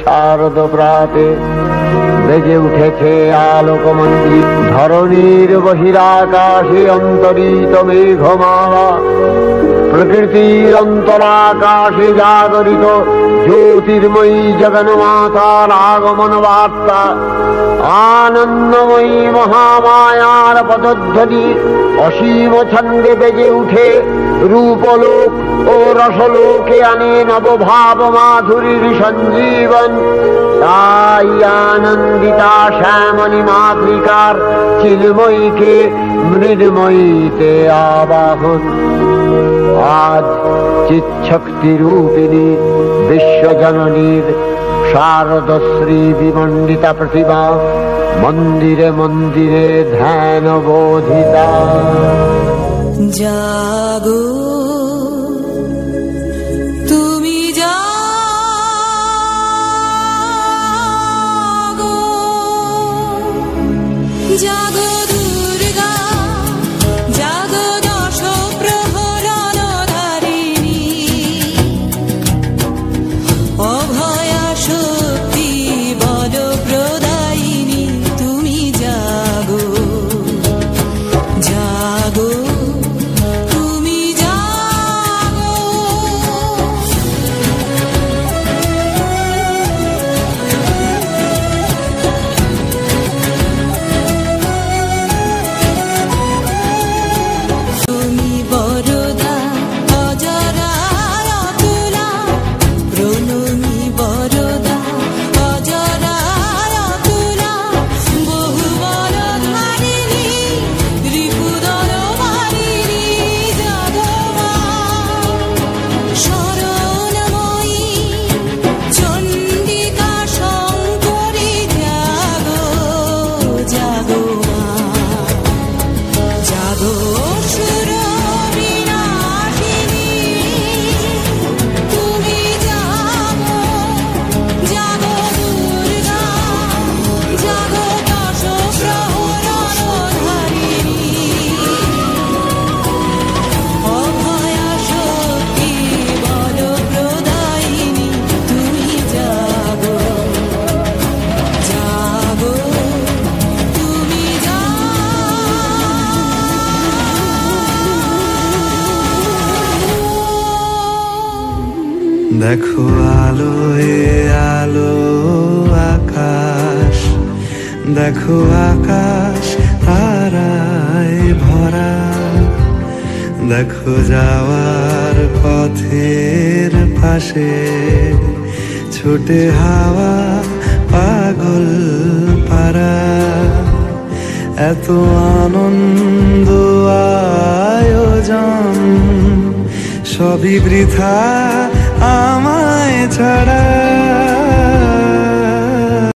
শারদ প্রাতে বেজে উঠেছে আলোকমন্দির, ধরণীর বহিরাকাশে অন্তরিত মেঘমালা, প্রকৃতির অন্তরাকাশে জাগরিত জ্যোতির্ময়ী জগন্মাতার আগমন বার্তা, আনন্দময়ী মহামায়ার পদধ্বনি অসীম ছন্দে বেজে উঠে রূপলোক ও রসলোকে আনে নবভাব মাধুরীর সঞ্জীবন। তাই আনন্দিতা শ্যামণী মাতৃকার চিন্ময়ীকে মৃন্ময়ীতে আবাহন। আজ চিৎশক্তি রূপিণী বিশ্বজননীর শারদশ্রী বিমণ্ডিতা প্রতিমা মন্দিরে মন্দিরে ধ্যান বোধিতা। জাগো তুমি জাগো, জাগো দুর্গা, জাগো দশ প্রহরণ ধারিণী, অভয়া শক্তি বল প্রদায়িনী, তুমি জাগো জাগো তুমি জাগো। তুমি বরদা অজরা অতুলা, প্রণমী বরদা অজরা অতুলা, বহু বর ধারিণী রিপুদর মারিণী, জাগো মা শরণময়ী চণ্ডিকা শঙ্করী, জাগো জাগো মা, জাগো অসুর বিনাশিনী, তুমি জাগো জাগো দুর্গা, জাগো দশ প্রহরণ ধারিণী, অভয়া শক্তি বল প্রদায়িনী, তুমি জাগো জাগো তুমি দেখো আলোয় আলো আকাশ, দেখো আকাশ তারায় ভরা, দেখো যাওয়ার পথের পাশে ছুটে হাওয়া পাগল পারা, এত আনন্দ আয়োজন সবই বৃথা আমায় ছাড়া।